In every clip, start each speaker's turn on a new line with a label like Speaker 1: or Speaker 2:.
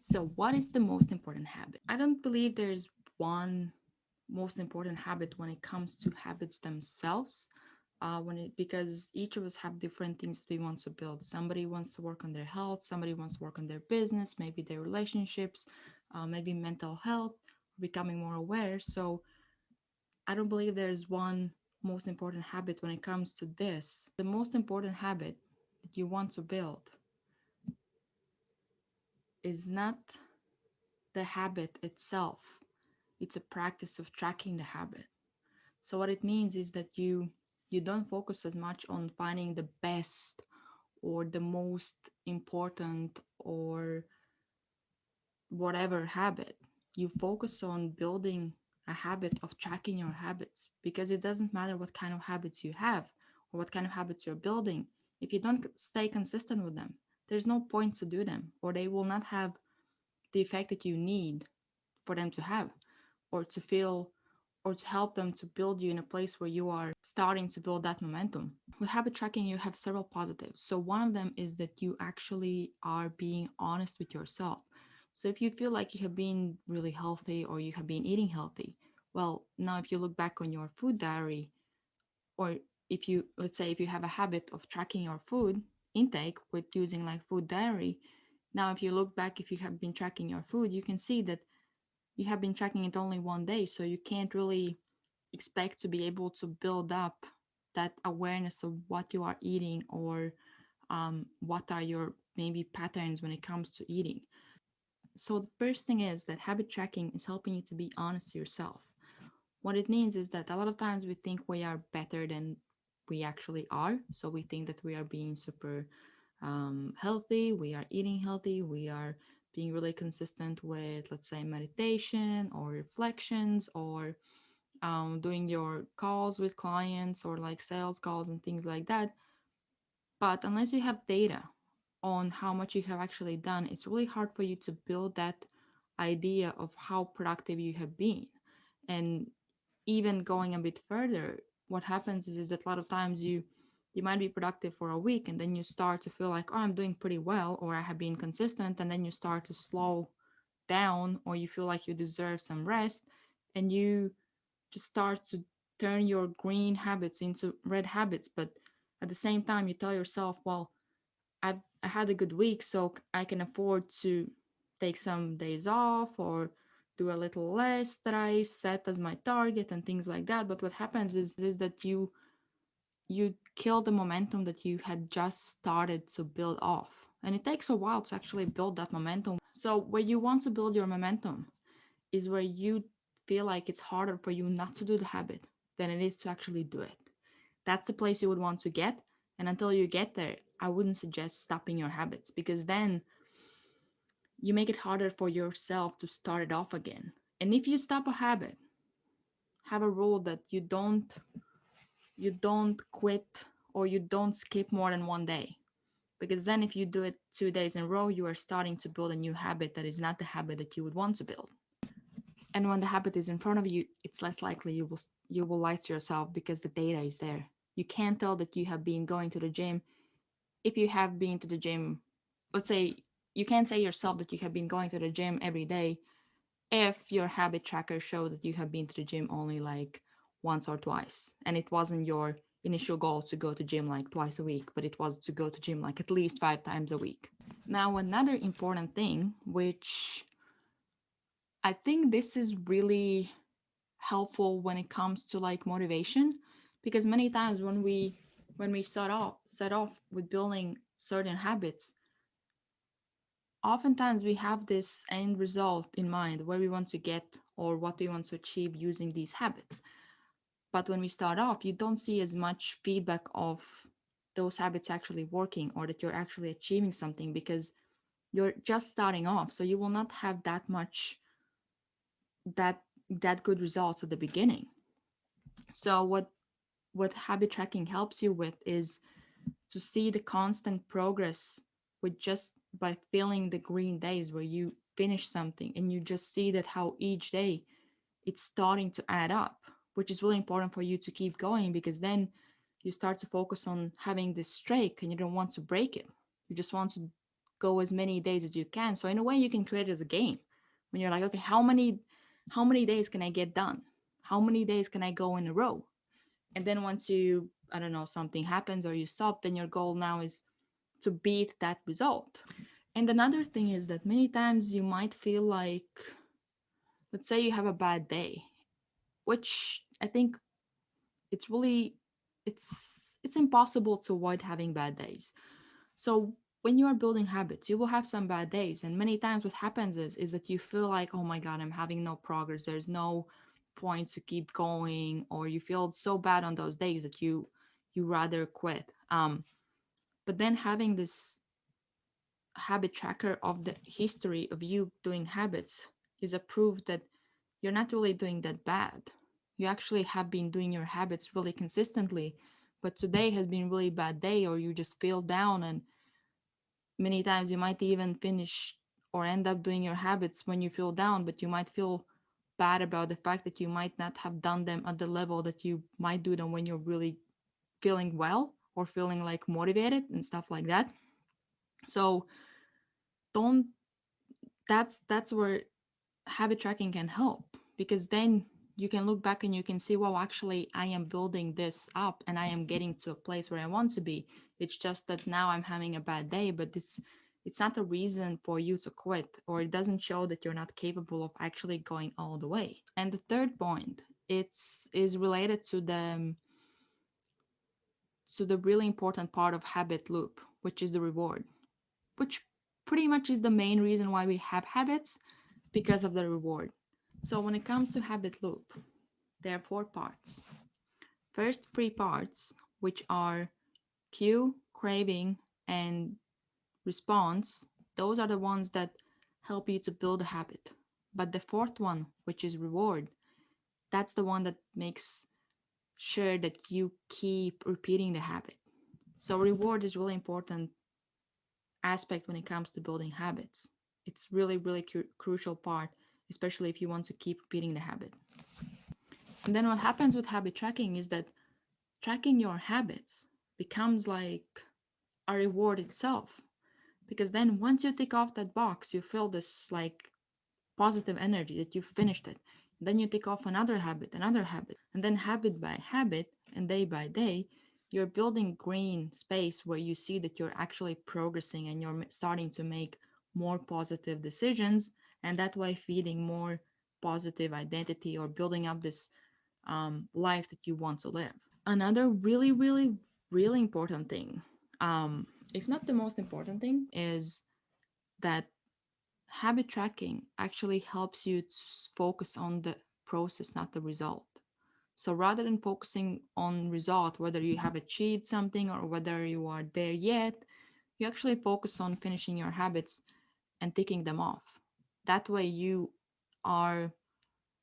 Speaker 1: So, what is the most important habit? I don't believe there's one most important habit when it comes to habits themselves. Because each of us have different things we want to build. Somebody wants to work on their health, somebody wants to work on their business, maybe their relationships, maybe mental health, becoming more aware. So, I don't believe there's one most important habit when it comes to this. The most important habit that you want to build is not the habit itself, it's a practice of tracking the habit. So what it means is that you don't focus as much on finding the best or the most important or whatever habit. You focus on building a habit of tracking your habits, because it doesn't matter what kind of habits you have or what kind of habits you're building. If you don't stay consistent with them, there's no point to do them, or they will not have the effect that you need for them to have, or to feel, or to help them to build you in a place where you are starting to build that momentum. With habit tracking, you have several positives. So, one of them is that you actually are being honest with yourself. So, if you feel like you have been really healthy or you have been eating healthy, well, now if you look back on your food diary, or if you, let's say, if you have a habit of tracking your food intake with using like food diary, now if you look back, if you have been tracking your food, you can see that you have been tracking it only one day, so you can't really expect to be able to build up that awareness of what you are eating, or what are your maybe patterns when it comes to eating. So the first thing is that habit tracking is helping you to be honest to yourself. What it means is that a lot of times we think we are better than we actually are. So we think that we are being super healthy, we are eating healthy, we are being really consistent with, let's say, meditation or reflections, or doing your calls with clients, or like sales calls and things like that. But unless you have data on how much you have actually done, it's really hard for you to build that idea of how productive you have been. And even going a bit further, what happens is that a lot of times you might be productive for a week, and then you start to feel like, oh, I'm doing pretty well, or I have been consistent, and then you start to slow down, or you feel like you deserve some rest, and you just start to turn your green habits into red habits. But at the same time, you tell yourself, well, I had a good week, so I can afford to take some days off, or do a little less that I set as my target and things like that. But what happens is that you kill the momentum that you had just started to build off. And it takes a while to actually build that momentum. So where you want to build your momentum is where you feel like it's harder for you not to do the habit than it is to actually do it. That's the place you would want to get. And until you get there, I wouldn't suggest stopping your habits, because then you make it harder for yourself to start it off again. And if you stop a habit, have a rule that you don't quit, or you don't skip more than one day. Because then if you do it 2 days in a row, you are starting to build a new habit that is not the habit that you would want to build. And when the habit is in front of you, it's less likely you will lie to yourself, because the data is there. You can't tell that you have been going to the gym if you have been to the gym. Let's say you can't say yourself that you have been going to the gym every day if your habit tracker shows that you have been to the gym only like once or twice, and it wasn't your initial goal to go to gym like twice a week, but it was to go to gym like at least 5 times a week. Now, another important thing, which I think this is really helpful when it comes to like motivation, because many times when we set off with building certain habits, oftentimes we have this end result in mind, where we want to get or what we want to achieve using these habits. But when we start off, you don't see as much feedback of those habits actually working, or that you're actually achieving something, because you're just starting off, so you will not have that much that that good results at the beginning. So what habit tracking helps you with is to see the constant progress, with just by filling the green days where you finish something, and you just see that how each day it's starting to add up, which is really important for you to keep going, because then you start to focus on having this streak, and you don't want to break it. You just want to go as many days as you can. So in a way you can create it as a game. When you're like, okay, how many days can I get done? How many days can I go in a row? And then once you, I don't know, something happens or you stop, then your goal now is to beat that result. And another thing is that many times you might feel like, let's say you have a bad day, which I think it's really it's impossible to avoid having bad days. So when you are building habits, you will have some bad days, and many times what happens is that you feel like, oh my god, I'm having no progress. There's no point to keep going, or you feel so bad on those days that you rather quit. But then having this habit tracker of the history of you doing habits is a proof that you're not really doing that bad. You actually have been doing your habits really consistently, but today has been really bad day, or you just feel down, and many times you might even finish or end up doing your habits when you feel down, but you might feel bad about the fact that you might not have done them at the level that you might do them when you're really feeling well or feeling like motivated and stuff like that. So don't that's where habit tracking can help, because then you can look back and you can see, well, actually I am building this up and I am getting to a place where I want to be. It's just that now I'm having a bad day, but it's not a reason for you to quit, or it doesn't show that you're not capable of actually going all the way. And the third point, it's is related to the really important part of habit loop, which is the reward, which pretty much is the main reason why we have habits, because of the reward. So when it comes to habit loop, there are four parts. First three parts, which are cue, craving, and response, those are the ones that help you to build a habit. But the fourth one, which is reward, that's the one that makes sure that you keep repeating the habit. So reward is really important aspect when it comes to building habits. It's really, really crucial part, especially if you want to keep repeating the habit. And then what happens with habit tracking is that tracking your habits becomes like a reward itself. Because then once you tick off that box, you feel this like positive energy that you finished it. Then you tick off another habit, and then habit by habit and day by day, you're building green space where you see that you're actually progressing and you're starting to make more positive decisions, and that way feeding more positive identity or building up this life that you want to live. Another really, really, really important thing, if not the most important thing, is that habit tracking actually helps you to focus on the process, not the result. So rather than focusing on result, whether you have achieved something or whether you are there yet, you actually focus on finishing your habits and ticking them off. That way you are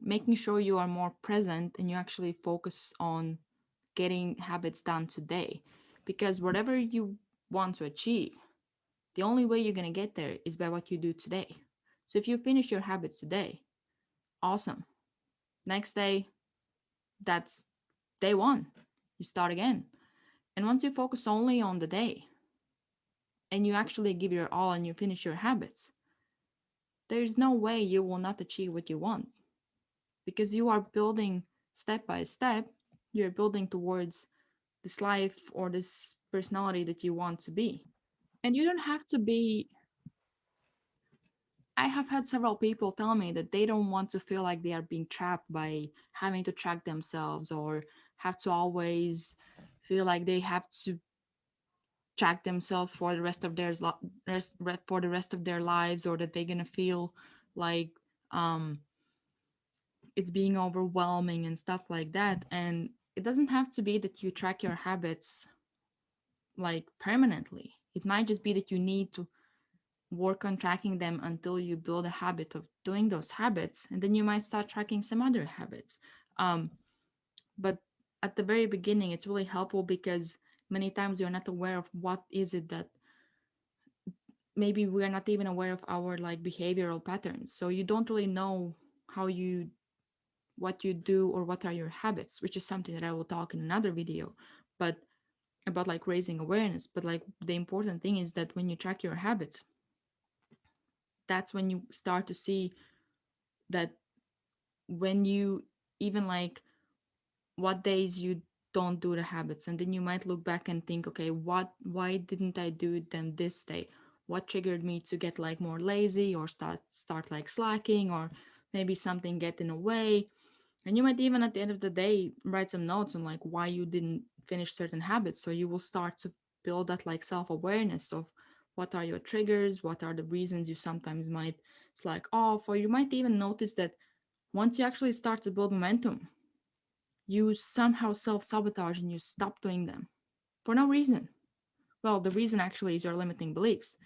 Speaker 1: making sure you are more present and you actually focus on getting habits done today. Because whatever you want to achieve, the only way you're going to get there is by what you do today. So if you finish your habits today, awesome. Next day, that's day one. You start again. And once you focus only on the day and you actually give your all and you finish your habits, there's no way you will not achieve what you want, because you are building step by step, you're building towards this life or this personality that you want to be. And you don't have to be. I have had several people tell me that they don't want to feel like they are being trapped by having to track themselves, or have to always feel like they have to track themselves for the rest of for the rest of their lives, or that they're gonna feel like um, it's being overwhelming and stuff like that. And it doesn't have to be that you track your habits like permanently. It might just be that you need to work on tracking them until you build a habit of doing those habits, and then you might start tracking some other habits. um, but at the very beginning it's really helpful, because many times you're not aware of what is it that maybe we're not even aware of our like behavioral patterns, so you don't really know how you what you do or what are your habits, which is something that I will talk in another video, but about like raising awareness. But like the important thing is that when you track your habits, that's when you start to see that when you even like what days you don't do the habits, and then you might look back and think, okay, why didn't I do them this day? What triggered me to get like more lazy or start like slacking, or maybe something get in a way. And you might even at the end of the day write some notes on like why you didn't finish certain habits, so you will start to build that like self-awareness of what are your triggers, what are the reasons you sometimes might slack off. Or you might even notice that once you actually start to build momentum, you somehow self sabotage and you stop doing them for no reason. Well, the reason actually is your limiting beliefs,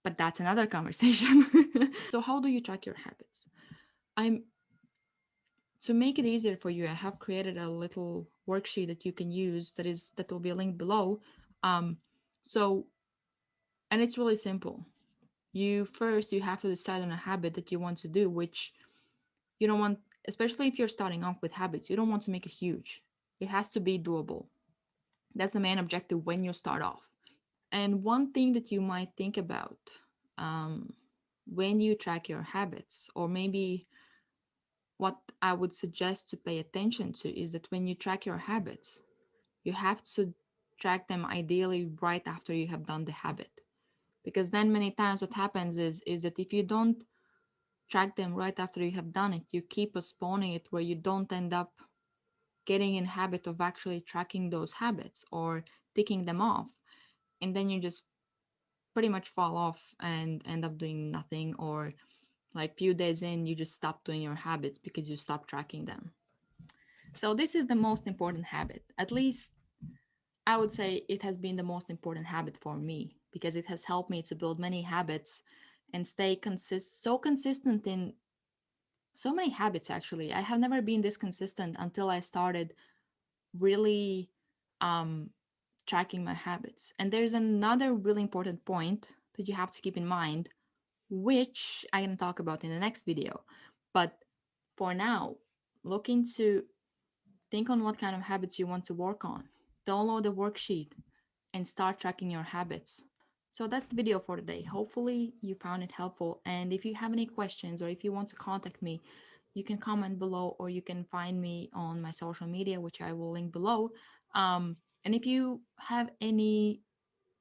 Speaker 1: but that's another conversation. So, how do you track your habits? I'm To make it easier for you, I have created a little worksheet that you can use that will be linked below. Um, so, and it's really simple. You have to decide on a habit that you want to do, which you don't want, especially if you're starting off with habits, you don't want to make it huge. It has to be doable. That's the main objective when you start off. And one thing that you might think about um, when you track your habits, or maybe what I would suggest to pay attention to, is that when you track your habits, you have to track them ideally right after you have done the habit. Because then many times what happens is that if you don't track them right after you have done it, you keep postponing it where you don't end up getting in habit of actually tracking those habits or ticking them off. And then you just pretty much fall off and end up doing nothing, or like few days in you just stop doing your habits because you stop tracking them. So this is the most important habit. At least I would say it has been the most important habit for me, because it has helped me to build many habits and stay so consistent in so many habits. Actually, I have never been this consistent until I started really um tracking my habits. And there's another really important point that you have to keep in mind, which I can talk about in the next video. But for now, look into think on what kind of habits you want to work on. Download the worksheet and start tracking your habits. So that's the video for today. Hopefully you found it helpful. And if you have any questions or if you want to contact me, you can comment below, or you can find me on my social media, which I will link below. And if you have any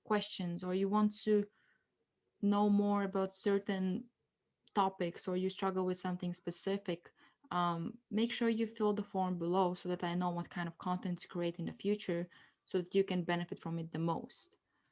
Speaker 1: questions, or you want to know more about certain topics, or you struggle with something specific, make sure you fill the form below so that I know what kind of content to create in the future so that you can benefit from it the most.